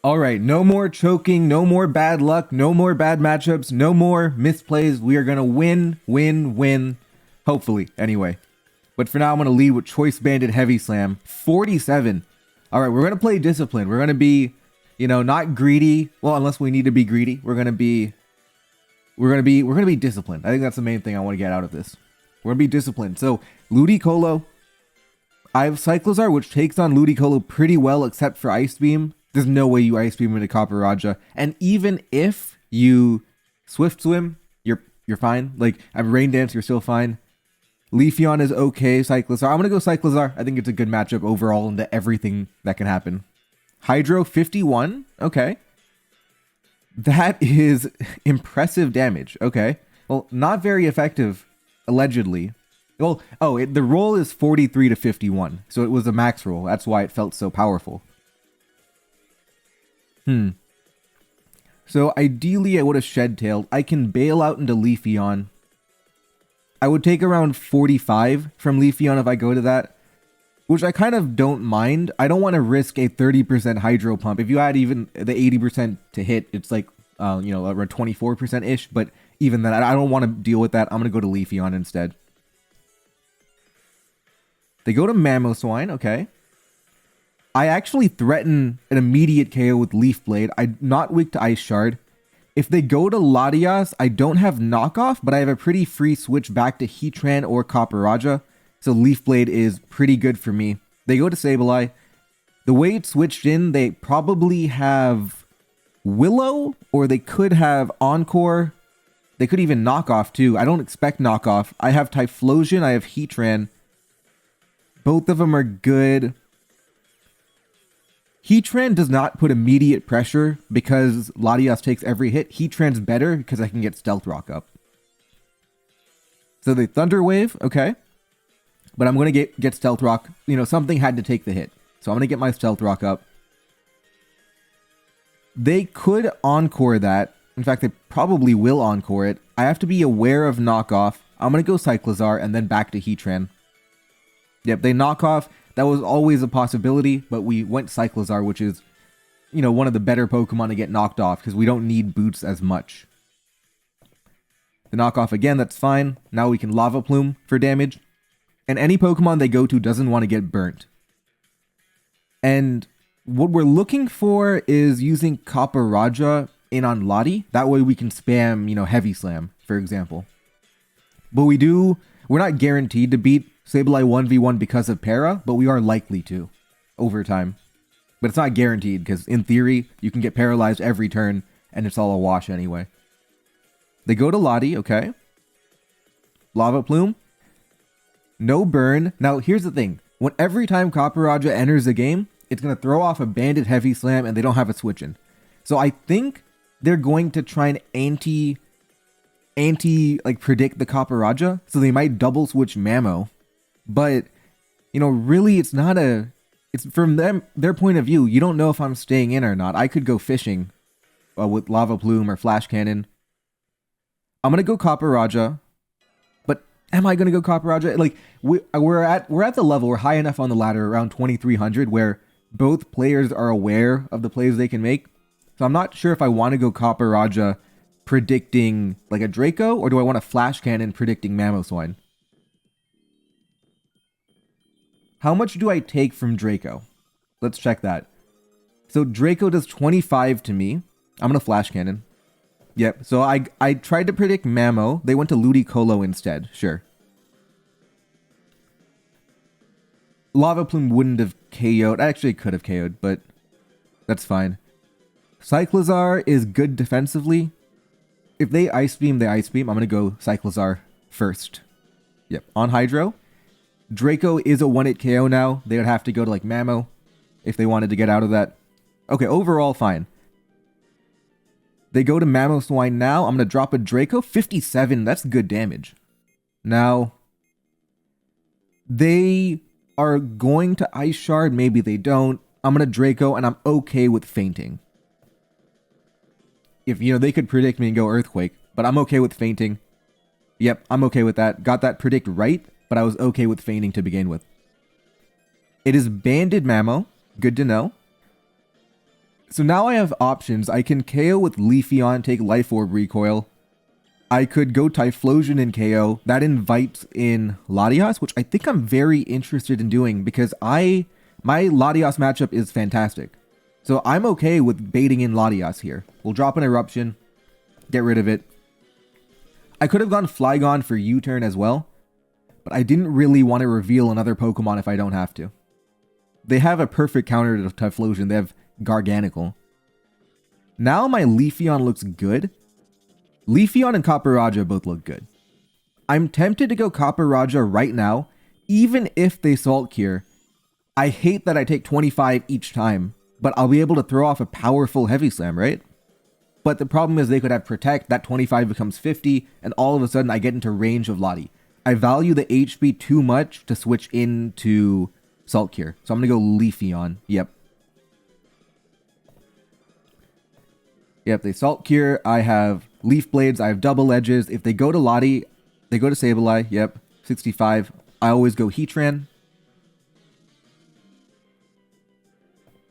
All right, no more choking, no more bad luck, no more bad matchups, no more misplays. We are going to win, win, win. Hopefully, anyway. But for now, I'm going to lead with Choice Banded Heavy Slam. 47. All right, we're going to play discipline. We're going to be, not greedy. Well, unless we need to be greedy. We're going to be disciplined. I think that's the main thing I want to get out of this. We're going to be disciplined. So, Ludicolo. I have Cyclozar, which takes on Ludicolo pretty well, except for Ice Beam. There's no way you Ice Beam into Copper Raja. And even if you Swift Swim, you're fine. Like, I'm Rain Dance, you're still fine. Leafeon is okay. Cyclozar. I'm going to go Cyclozar. I think it's a good matchup overall into everything that can happen. Hydro 51. Okay. That is impressive damage. Okay. Well, not very effective, allegedly. Well, the roll is 43 to 51. So it was a max roll. That's why it felt so powerful. So ideally, I would have Shed-Tailed. I can bail out into Leafeon. I would take around 45 from Leafeon if I go to that, which I kind of don't mind. I don't want to risk a 30% Hydro Pump. If you add even the 80% to hit, it's like, around 24%-ish. But even that, I don't want to deal with that. I'm going to go to Leafeon instead. They go to Mamoswine, okay. I actually threaten an immediate KO with Leaf Blade. I'm not weak to Ice Shard. If they go to Latias, I don't have knockoff, but I have a pretty free switch back to Heatran or Copper Raja. So Leaf Blade is pretty good for me. They go to Sableye. The way it's switched in, they probably have Willow, or they could have Encore. They could even knockoff too. I don't expect knockoff. I have Typhlosion, I have Heatran. Both of them are good. Heatran does not put immediate pressure because Latias takes every hit. Heatran's better because I can get Stealth Rock up. So they Thunder Wave, okay. But I'm going to get Stealth Rock. Something had to take the hit. So I'm going to get my Stealth Rock up. They could Encore that. In fact, they probably will Encore it. I have to be aware of knockoff. I'm going to go Cyclozar and then back to Heatran. Yep, they knock off. That was always a possibility, but we went Cyclozar, which is, one of the better Pokemon to get knocked off because we don't need Boots as much. The knockoff again, that's fine. Now we can Lava Plume for damage. And any Pokemon they go to doesn't want to get burnt. And what we're looking for is using Copper Raja in on Lottie. That way we can spam, Heavy Slam, for example. But we're not guaranteed to beat Sableye 1v1 because of Para, but we are likely to over time. But it's not guaranteed because in theory, you can get paralyzed every turn and it's all a wash anyway. They go to Lottie, okay. Lava Plume. No burn. Now, here's the thing. Every time Copper Raja enters the game, it's going to throw off a Banded Heavy Slam and they don't have a switch in. So I think they're going to try and anti predict the Copper Raja. So they might double switch Mamo. But, really it's from their point of view, you don't know if I'm staying in or not. I could go fishing with Lava Plume or Flash Cannon. I'm going to go Copper Raja. But am I going to go Copper Raja? Like, we're at the level, we're high enough on the ladder, around 2300, where both players are aware of the plays they can make. So I'm not sure if I want to go Copper Raja predicting like a Draco, or do I want a Flash Cannon predicting Mamoswine? How much do I take from Draco? Let's check that. So Draco does 25 to me. I'm going to Flash Cannon. Yep, so I tried to predict Mamo. They went to Ludicolo instead. Sure. Lava Plume wouldn't have KO'd. I actually could have KO'd, but that's fine. Cyclozar is good defensively. If they Ice Beam, they Ice Beam. I'm going to go Cyclozar first. Yep, on Hydro. Draco is a 1-hit KO now. They would have to go to like Mamo if they wanted to get out of that. Okay, overall fine. They go to Mamoswine now. I'm going to drop a Draco. 57, that's good damage. Now, they are going to Ice Shard. Maybe they don't. I'm going to Draco, and I'm okay with fainting. If, they could predict me and go Earthquake, but I'm okay with fainting. Yep, I'm okay with that. Got that predict right, but I was okay with fainting to begin with. It is Banded Mamo. Good to know. So now I have options. I can KO with Leafeon, take Life Orb recoil. I could go Typhlosion and KO. That invites in Latias, which I think I'm very interested in doing because my Latias matchup is fantastic. So I'm okay with baiting in Latias here. We'll drop an Eruption, get rid of it. I could have gone Flygon for U-turn as well, but I didn't really want to reveal another Pokemon if I don't have to. They have a perfect counter to Typhlosion. They have Garganical. Now my Leafeon looks good. Leafeon and Copperajah both look good. I'm tempted to go Copperajah right now, even if they Salt Cure. I hate that I take 25 each time, but I'll be able to throw off a powerful Heavy Slam, right? But the problem is they could have Protect, that 25 becomes 50, and all of a sudden I get into range of Lottie. I value the HP too much to switch into Salt Cure, so I'm going to go Leafeon. Yep. Yep, they Salt Cure, I have Leaf Blades, I have Double Edges. If they go to Lottie, they go to Sableye. Yep, 65. I always go Heatran.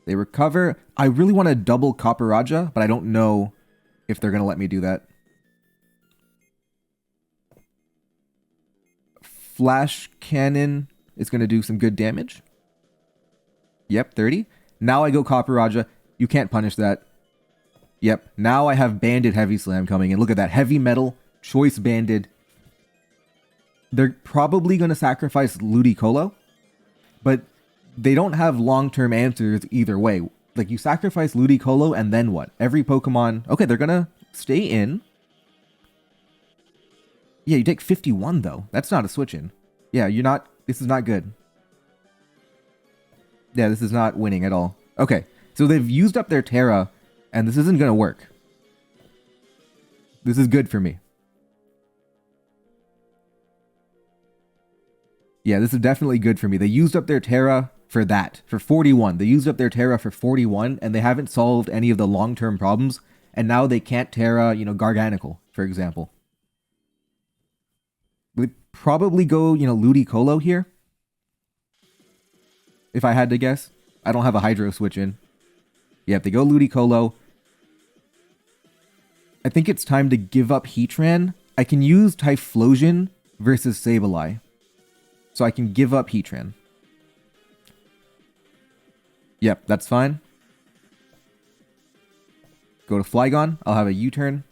They recover. I really want to double Copperajah, but I don't know if they're going to let me do that. Flash Cannon is going to do some good damage. Yep, 30. Now I go Copperajah. You can't punish that. Yep, now I have Banded Heavy Slam coming in. Look at that. Heavy Metal, Choice Banded. They're probably going to sacrifice Ludicolo, but they don't have long-term answers either way. Like, you sacrifice Ludicolo, and then what? Every Pokemon... Okay, they're going to stay in. Yeah, you take 51, though. That's not a switch-in. Yeah, you're not... This is not good. Yeah, this is not winning at all. Okay, so they've used up their Terra, and this isn't going to work. This is good for me. Yeah, this is definitely good for me. They used up their Terra for that, for 41. They used up their Terra for 41, and they haven't solved any of the long-term problems, and now they can't Terra, you know, Garganical, for example. We'd probably go, you know, Ludicolo here. If I had to guess. I don't have a Hydro switch in. Yep, they go Ludicolo. I think it's time to give up Heatran. I can use Typhlosion versus Sableye. So I can give up Heatran. Yep, that's fine. Go to Flygon. I'll have a U-turn.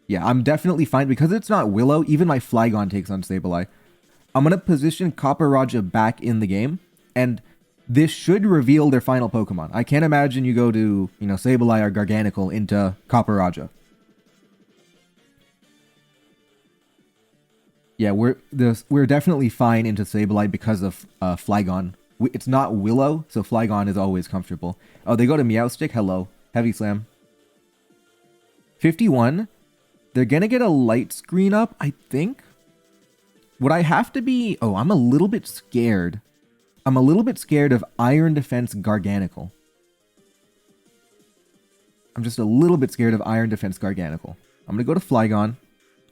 Yeah, I'm definitely fine. Because it's not Willow, even my Flygon takes on Sableye. I'm going to position Copperajah back in the game. And this should reveal their final Pokemon. I can't imagine you go to, you know, Sableye or Garganical into Copperajah. Yeah, we're definitely fine into Sableye because of Flygon. It's not Willow, so Flygon is always comfortable. Oh, they go to Meowstic. Hello. Heavy Slam. 51. They're going to get a light screen up, I think. Would I have to be... Oh, I'm a little bit scared. I'm a little bit scared of Iron Defense Garganical. I'm just a little bit scared of Iron Defense Garganical. I'm going to go to Flygon.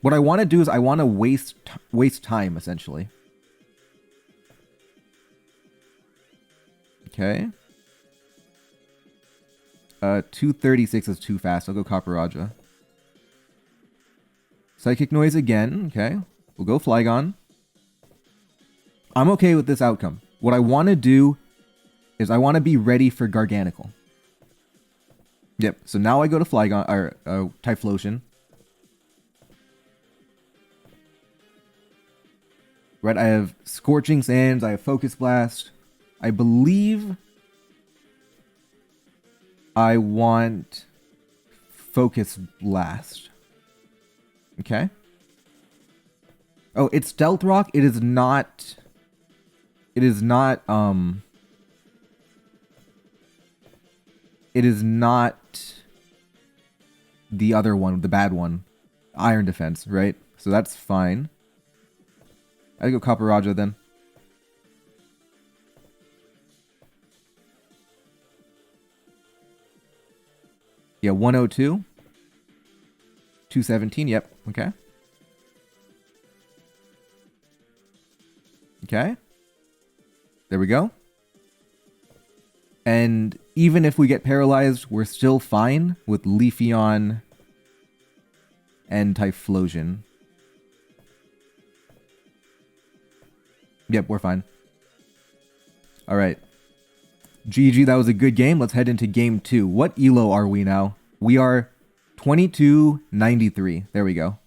What I want to do is I want to waste time, essentially. Okay. 236 is too fast. I'll go Copperajah. Psychic Noise again. Okay. We'll go Flygon. I'm okay with this outcome. What I want to do is I want to be ready for Garganical. Yep. So now I go to Flygon, or Typhlosion. Right, I have Scorching Sands, I have Focus Blast. I believe I want Focus Blast. Okay. Oh, it's Stealth Rock. It is not... It is not, It is not the other one, the bad one. Iron Defense, right? So that's fine. I'd go Copperajah then. Yeah, 102. 217, yep, okay. Okay. There we go. And even if we get paralyzed, we're still fine with Leafeon and Typhlosion. Yep, we're fine. Alright. GG, that was a good game. Let's head into game 2. What elo are we now? We are 2293. There we go.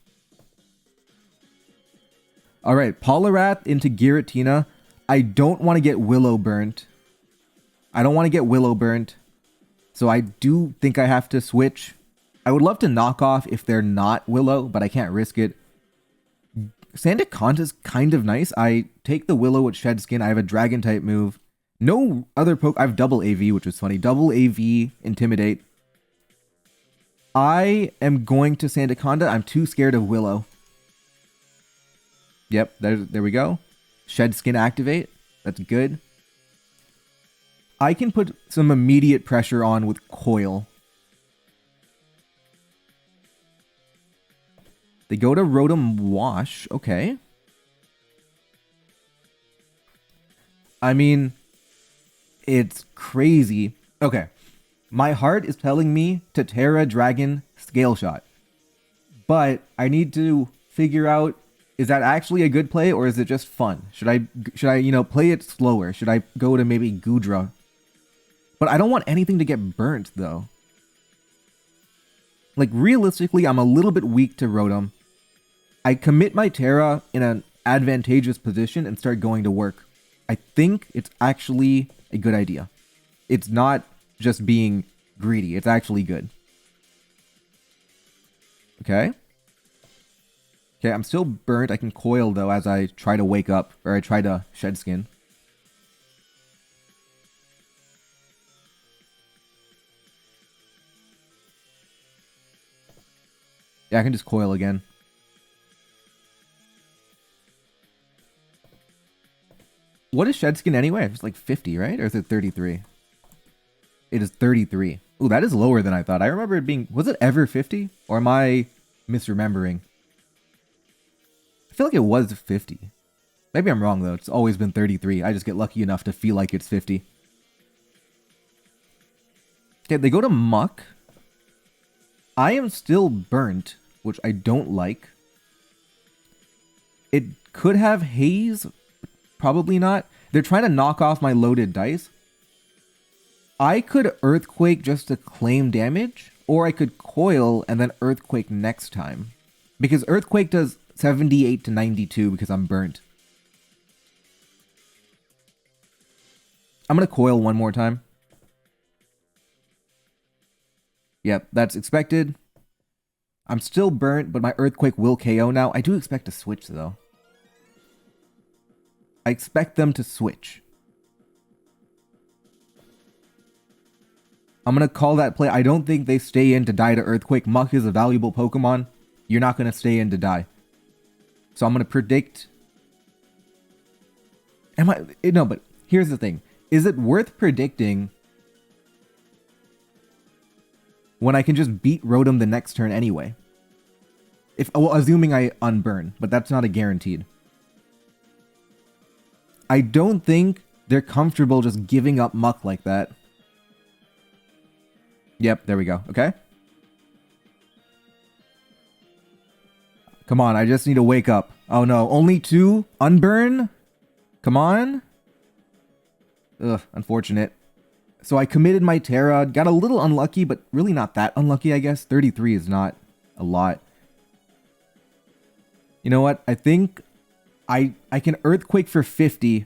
Alright, Poliwrath into Giratina. I don't want to get Willow burnt. So I do think I have to switch. I would love to knock off if they're not Willow, but I can't risk it. Sandaconda's kind of nice. I take the Willow with Shed Skin. I have a Dragon type move. No other I have double AV, which is funny. Double AV, Intimidate. I am going to Sandaconda. I'm too scared of Willow. Yep, there we go. Shed Skin activate. That's good. I can put some immediate pressure on with Coil. They go to Rotom Wash. Okay. I mean, it's crazy. Okay. My heart is telling me to Terra Dragon Scale Shot. But I need to figure out, is that actually a good play or is it just fun? Should I, you know, play it slower? Should I go to maybe Goodra? But I don't want anything to get burnt though. Like realistically, I'm a little bit weak to Rotom. I commit my Terra in an advantageous position and start going to work. I think it's actually a good idea. It's not just being greedy. It's actually good. Okay. Okay, I'm still burnt. I can Coil though as I try to wake up, or I try to Shed Skin. Yeah, I can just Coil again. What is Shed Skin anyway? It's like 50, right? Or is it 33? It is 33. Ooh, that is lower than I thought. I remember it being... Was it ever 50? Or am I misremembering? I feel like it was 50. Maybe I'm wrong, though. It's always been 33. I just get lucky enough to feel like it's 50. Okay, they go to Muck. I am still burnt, which I don't like. It could have Haze... Probably not. They're trying to knock off my loaded dice. I could Earthquake just to claim damage, or I could Coil and then Earthquake next time. Because Earthquake does 78 to 92 because I'm burnt. I'm going to Coil one more time. Yep, that's expected. I'm still burnt, but my Earthquake will KO now. I do expect to switch, though. I expect them to switch. I'm going to call that play. I don't think they stay in to die to Earthquake. Muck is a valuable Pokemon. You're not going to stay in to die. So I'm going to predict... No, but here's the thing. Is it worth predicting when I can just beat Rotom the next turn anyway? Well, assuming I unburn, but that's not a guaranteed. I don't think they're comfortable just giving up Muck like that. Yep, there we go. Okay. Come on, I just need to wake up. Oh no, only 2? Unburn? Come on. Ugh, unfortunate. So I committed my Terra. Got a little unlucky, but really not that unlucky, I guess. 33 is not a lot. You know what? I think... I can Earthquake for 50,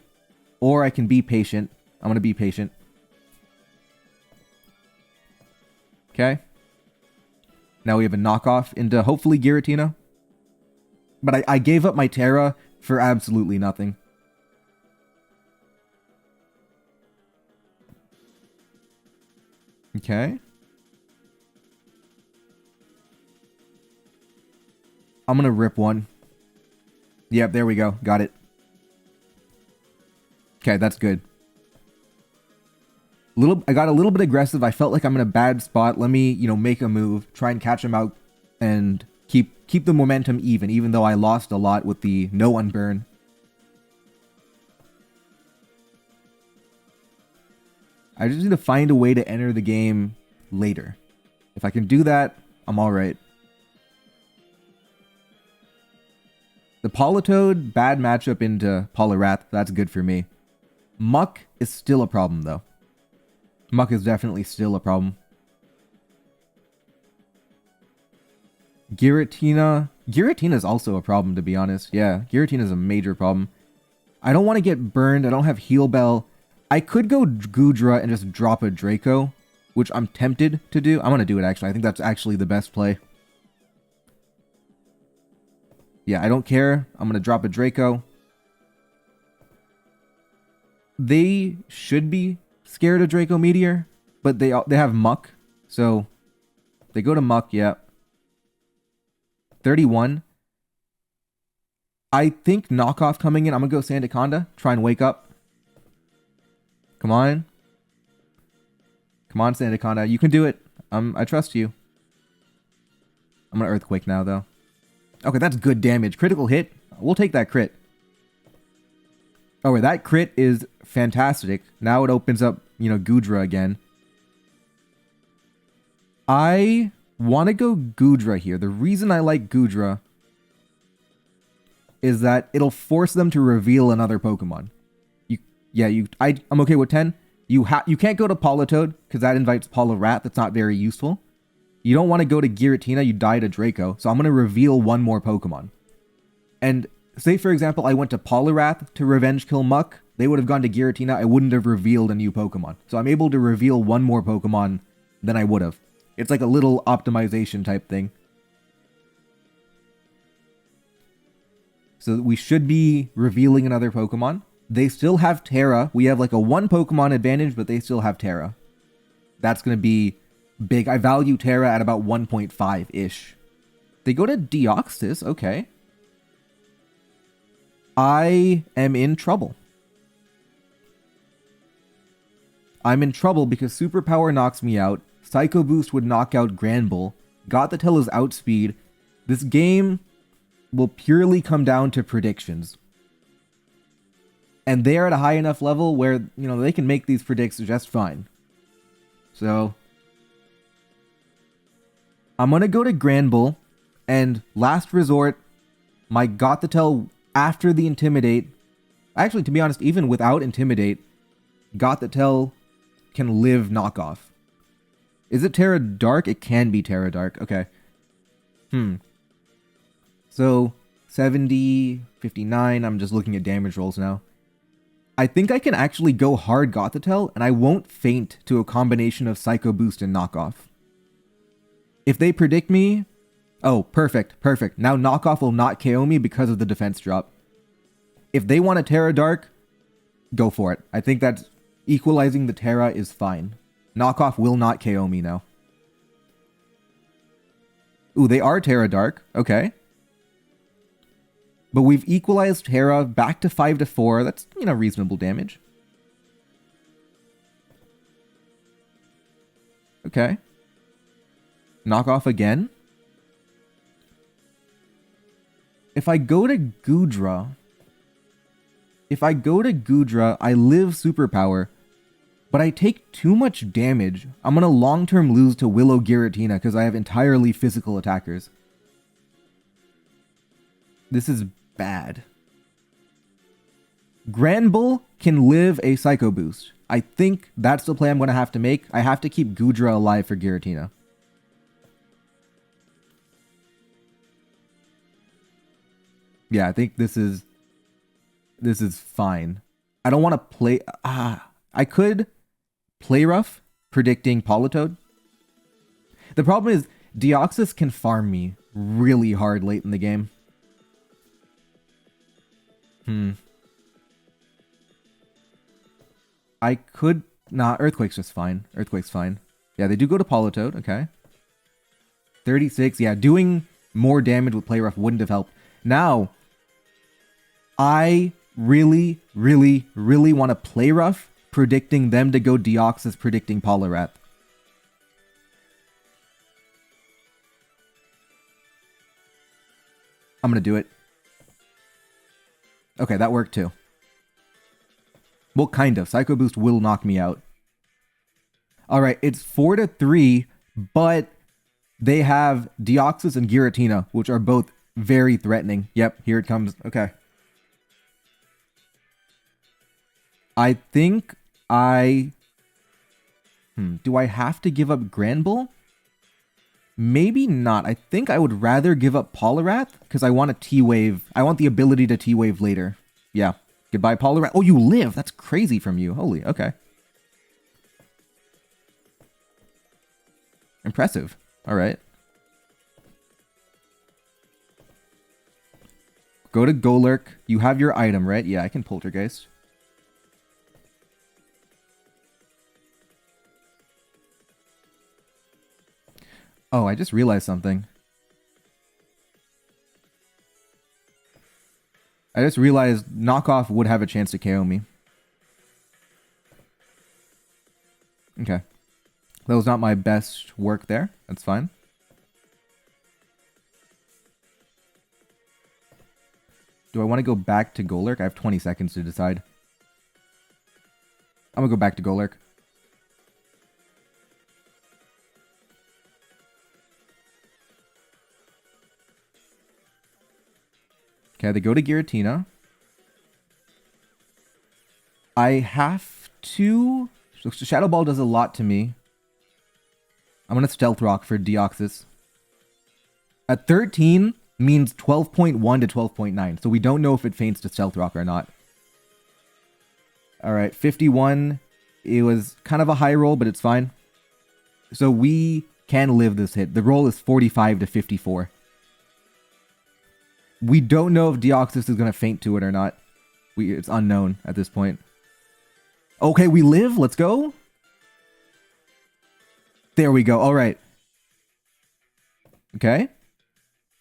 or I can be patient. I'm going to be patient. Okay. Now we have a knockoff into hopefully Giratina. But I gave up my Terra for absolutely nothing. Okay. I'm going to rip one. Yep, there we go. Got it. Okay, that's good. I got a little bit aggressive. I felt like I'm in a bad spot. Let me, make a move, try and catch him out, and keep the momentum even though I lost a lot with the no unburn. I just need to find a way to enter the game later. If I can do that, I'm alright. The Politoed, bad matchup into Poliwrath. That's good for me. Muck is still a problem, though. Muck is definitely still a problem. Giratina. Giratina is also a problem, to be honest. Yeah, Giratina is a major problem. I don't want to get burned. I don't have Heal Bell. I could go Goodra and just drop a Draco, which I'm tempted to do. I'm going to do it, actually. I think that's actually the best play. Yeah, I don't care. I'm going to drop a Draco. They should be scared of Draco Meteor, but they have Muck. So they go to Muck, yeah. 31. I think Knockoff coming in. I'm going to go Sandaconda. Try and wake up. Come on. Come on, Sandaconda. You can do it. I trust you. I'm going to Earthquake now, though. Okay, that's good damage. Critical hit. We'll take that crit. Oh, wait, that crit is fantastic. Now it opens up, Goodra again. I want to go Goodra here. The reason I like Goodra is that it'll force them to reveal another Pokemon. I'm okay with 10. You can't go to Politoed because that invites Poliwrath. That's not very useful. You don't want to go to Giratina, you die to Draco. So I'm going to reveal one more Pokemon. And say, for example, I went to Poliwrath to revenge kill Muck. They would have gone to Giratina. I wouldn't have revealed a new Pokemon. So I'm able to reveal one more Pokemon than I would have. It's like a little optimization type thing. So we should be revealing another Pokemon. They still have Terra. We have like a 1 Pokemon advantage, but they still have Terra. That's going to be big. I value Terra at about 1.5-ish. They go to Deoxys. Okay. I am in trouble. I'm in trouble because Superpower knocks me out. Psycho Boost would knock out Granbull. Gothitelle is outspeed. This game will purely come down to predictions. And they're at a high enough level where, they can make these predicts just fine. So I'm going to go to Granbull, and last resort, my Gothitelle after the Intimidate. Actually, to be honest, even without Intimidate, Gothitelle can live knockoff. Is it Terra Dark? It can be Terra Dark. Okay. So 70, 59. I'm just looking at damage rolls now. I think I can actually go hard Gothitelle, and I won't faint to a combination of Psycho Boost and Knockoff. If they predict me... Oh, perfect. Now Knockoff will not KO me because of the defense drop. If they want a Terra Dark, go for it. I think that equalizing the Terra is fine. Knockoff will not KO me now. Ooh, they are Terra Dark. Okay. But we've equalized Terra back to 5-4. That's, reasonable damage. Okay. Knockoff again. If I go to Goodra, I live Superpower, but I take too much damage. I'm going to long-term lose to Willow Giratina because I have entirely physical attackers. This is bad. Granbull can live a Psycho Boost. I think that's the play I'm going to have to make. I have to keep Goodra alive for Giratina. Yeah, I think this is fine. I don't want to play... I could play rough, predicting Politoed. The problem is, Deoxys can farm me really hard late in the game. I could... Nah, Earthquake's just fine. Earthquake's fine. Yeah, they do go to Politoed, okay. 36, yeah, doing more damage with play rough wouldn't have helped. Now, I really want to play rough, predicting them to go Deoxys, predicting Poliwrath. I'm going to do it. Okay, that worked too. Well, kind of. Psycho Boost will knock me out. All right, it's 4-3, but they have Deoxys and Giratina, which are both very threatening. Yep, here it comes. Okay. I think I... do I have to give up Granbull? Maybe not. I think I would rather give up Poliwrath because I want a T-Wave. I want the ability to T-Wave later. Yeah. Goodbye, Poliwrath. Oh, you live. That's crazy from you. Holy, okay. Impressive. All right. Go to Golurk. You have your item, right? Yeah, I can Poltergeist. Oh, I just realized something. I just realized Knockoff would have a chance to KO me. Okay. That was not my best work there. That's fine. Do I want to go back to Golurk? I have 20 seconds to decide. I'm going to go back to Golurk. Okay, they go to Giratina. I have to... So Shadow Ball does a lot to me. I'm going to Stealth Rock for Deoxys. At 13 means 12.1 to 12.9. So we don't know if it feints to Stealth Rock or not. Alright, 51. It was kind of a high roll, but it's fine. So we can live this hit. The roll is 45 to 54. We don't know if Deoxys is going to feint to it or not. It's unknown at this point. Okay, we live. Let's go. There we go. All right. Okay.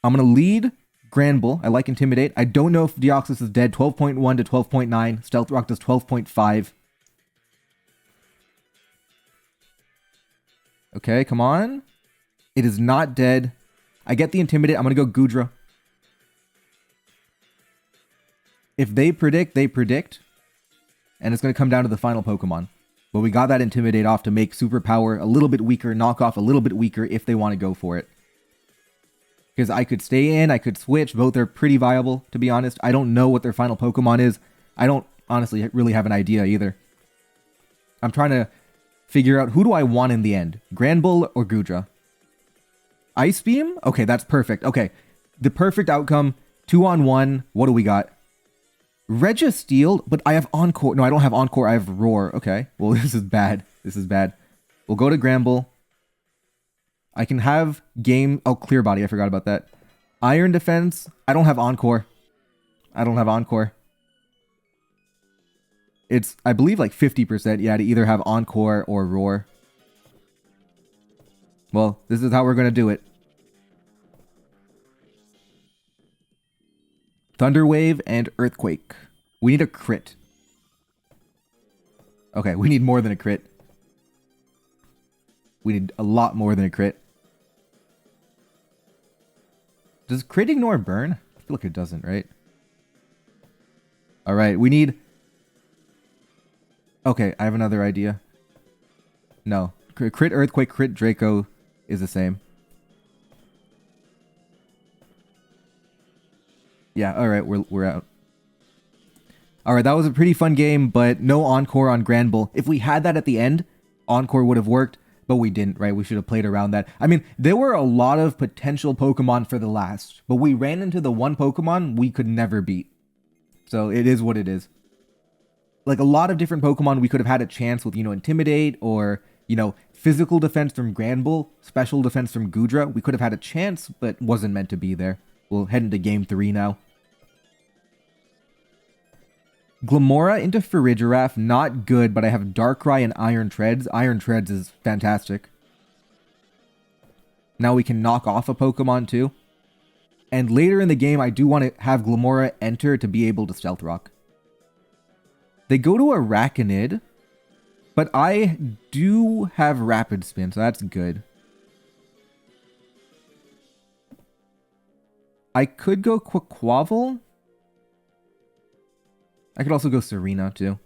I'm going to lead Granbull. I like Intimidate. I don't know if Deoxys is dead. 12.1 to 12.9. Stealth Rock does 12.5. Okay, come on. It is not dead. I get the Intimidate. I'm going to go Goodra. If they predict, they predict. And it's going to come down to the final Pokemon. But we got that Intimidate off to make Superpower a little bit weaker, Knockoff a little bit weaker if they want to go for it. Because I could stay in, I could switch. Both are pretty viable, to be honest. I don't know what their final Pokemon is. I don't honestly really have an idea either. I'm trying to figure out who do I want in the end. Granbull or Goodra? Ice Beam? Okay, that's perfect. Okay, the perfect outcome. 2-on-1. What do we got? Registeel, but I have Encore. No, I don't have Encore. I have Roar. Okay. Well, this is bad. This is bad. We'll go to Granbull. I can have Game... Oh, Clear Body. I forgot about that. Iron Defense. I don't have Encore. I don't have Encore. It's, I believe, like 50%. Yeah, to either have Encore or Roar. Well, this is how we're going to do it. Thunder Wave and Earthquake. We need a crit. Okay, we need more than a crit. We need a lot more than a crit. Does crit ignore burn? I feel like it doesn't, right? Alright, we need... Okay, I have another idea. No. Crit Earthquake, crit Draco is the same. Yeah, alright, we're out. Alright, that was a pretty fun game, but no Encore on Granbull. If we had that at the end, Encore would have worked, but we didn't, right? We should have played around that. I mean, there were a lot of potential Pokemon for the last, but we ran into the one Pokemon we could never beat. So it is what it is. Like, a lot of different Pokemon we could have had a chance with, you know, Intimidate or, you know, physical defense from Granbull, special defense from Goodra. We could have had a chance, but wasn't meant to be there. We'll head into Game 3 now. Glamora into Farigiraf, not good, but I have Darkrai and Iron Treads. Iron Treads is fantastic. Now we can knock off a Pokemon too. And later in the game, I do want to have Glamora enter to be able to Stealth Rock. They go to Arachnid, but I do have Rapid Spin, so that's good. I could go Quaquaval. I could also go Serena, too.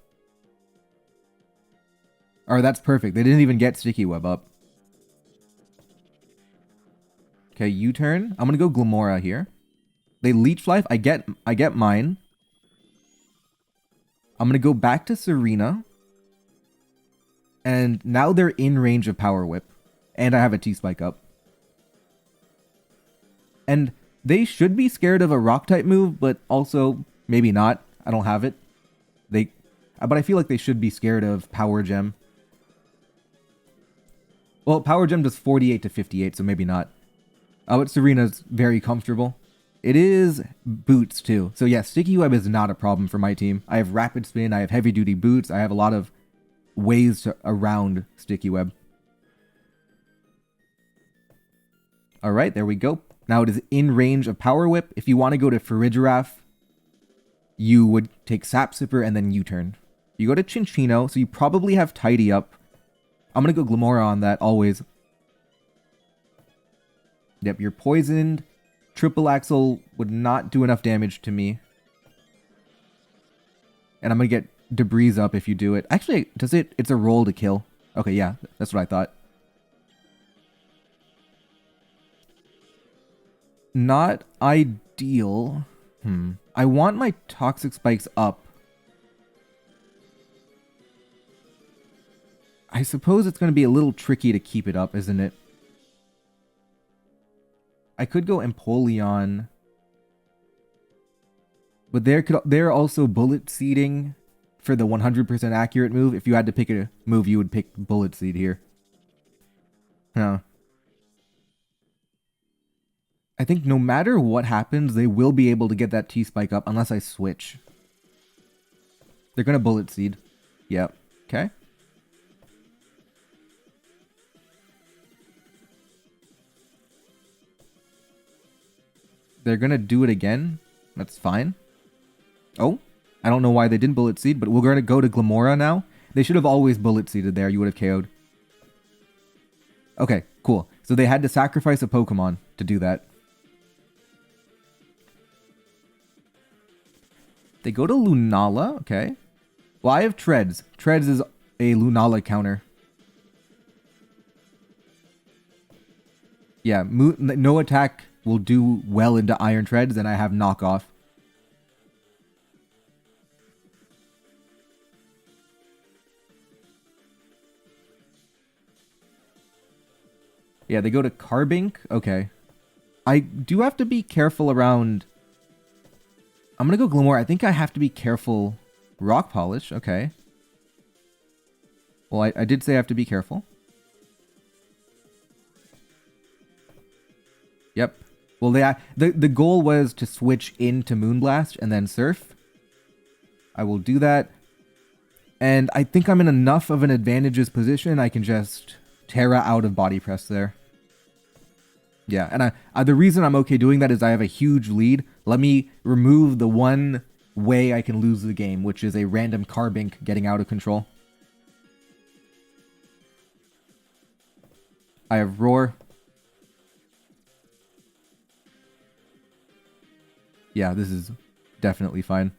Or that's perfect. They didn't even get Sticky Web up. Okay, U-turn. I'm gonna go Glamora here. They Leech Life. I get mine. I'm gonna go back to Serena. And now they're in range of Power Whip. And I have a T-Spike up. And they should be scared of a Rock-type move, but also maybe not. I don't have it. But I feel like they should be scared of Power Gem. Well, Power Gem does 48 to 58, so maybe not. Oh, but Serena's very comfortable. It is boots, too. So yeah, Sticky Web is not a problem for my team. I have Rapid Spin, I have Heavy Duty Boots, I have a lot of ways around Sticky Web. Alright, there we go. Now it is in range of Power Whip. If you want to go to Farigiraf, you would take Sap Sipper and then U-turn. You go to Chinchino, so you probably have Tidy Up. I'm going to go Glamora on that, always. Yep, you're poisoned. Triple Axle would not do enough damage to me. And I'm going to get Debris up if you do it. Actually, does it? It's a roll to kill. Okay, yeah, that's what I thought. Not ideal. I want my Toxic Spikes up. I suppose it's going to be a little tricky to keep it up, isn't it? I could go Empoleon. But they're also Bullet Seeding for the 100% accurate move. If you had to pick a move, you would pick Bullet Seed here. Huh. I think no matter what happens, they will be able to get that T-Spike up unless I switch. They're going to Bullet Seed. Yep. Okay. They're going to do it again. That's fine. Oh, I don't know why they didn't Bullet Seed, but we're going to go to Glamora now. They should have always Bullet Seeded there. You would have KO'd. Okay, cool. So they had to sacrifice a Pokemon to do that. They go to Lunala. Okay. Well, I have Treads. Treads is a Lunala counter. Yeah, no attack will do well into Iron Treads, and I have Knockoff. Yeah, they go to Carbink. Okay. I do have to be careful around... I'm going to go Glamora. I think I have to be careful. Rock Polish. Okay. Well, I did say I have to be careful. Yep. Well, the goal was to switch into Moonblast and then Surf. I will do that. And I think I'm in enough of an advantageous position. I can just Terra out of Body Press there. Yeah, and the reason I'm okay doing that is I have a huge lead. Let me remove the one way I can lose the game, which is a random Carbink getting out of control. I have Roar. Yeah, this is definitely fine.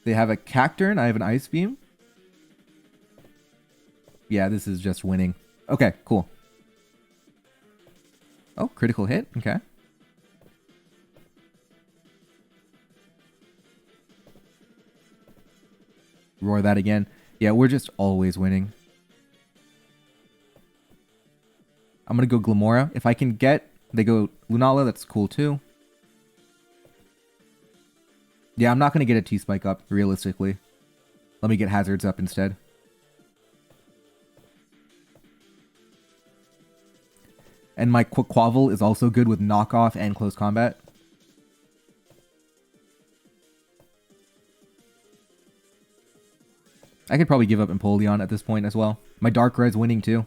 They have a Cacturn. I have an Ice Beam. Yeah, this is just winning. Okay, cool. Oh, critical hit. Okay. Roar that again. Yeah, we're just always winning. I'm going to go Glamora. If I can get... They go Lunala, that's cool too. Yeah, I'm not going to get a T-Spike up, realistically. Let me get Hazards up instead. And my Quaquaval is also good with Knockoff and Close Combat. I could probably give up Empoleon at this point as well. My Darkrai's winning too.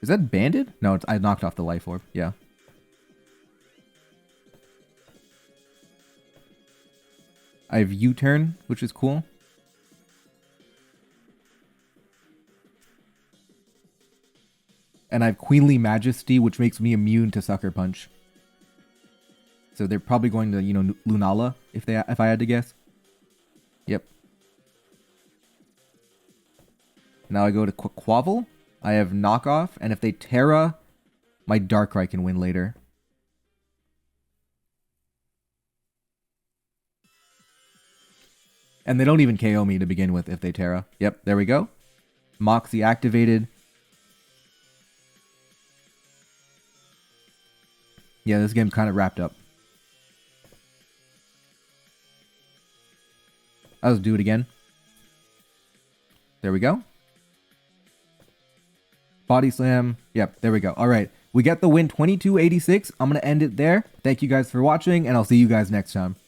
Is that Banded? No, I knocked off the Life Orb. Yeah. I have U-turn, which is cool. And I have Queenly Majesty, which makes me immune to Sucker Punch. So they're probably going to, Lunala, if I had to guess. Yep. Now I go to Quavel. I have knockoff, and if they Terra, my Darkrai can win later. And they don't even KO me to begin with if they Terra. Yep, there we go. Moxie activated. Yeah, this game kind of wrapped up. Let's do it again. There we go. Body slam. Yep, there we go. All right. We get the win 22-86. I'm going to end it there. Thank you guys for watching, and I'll see you guys next time.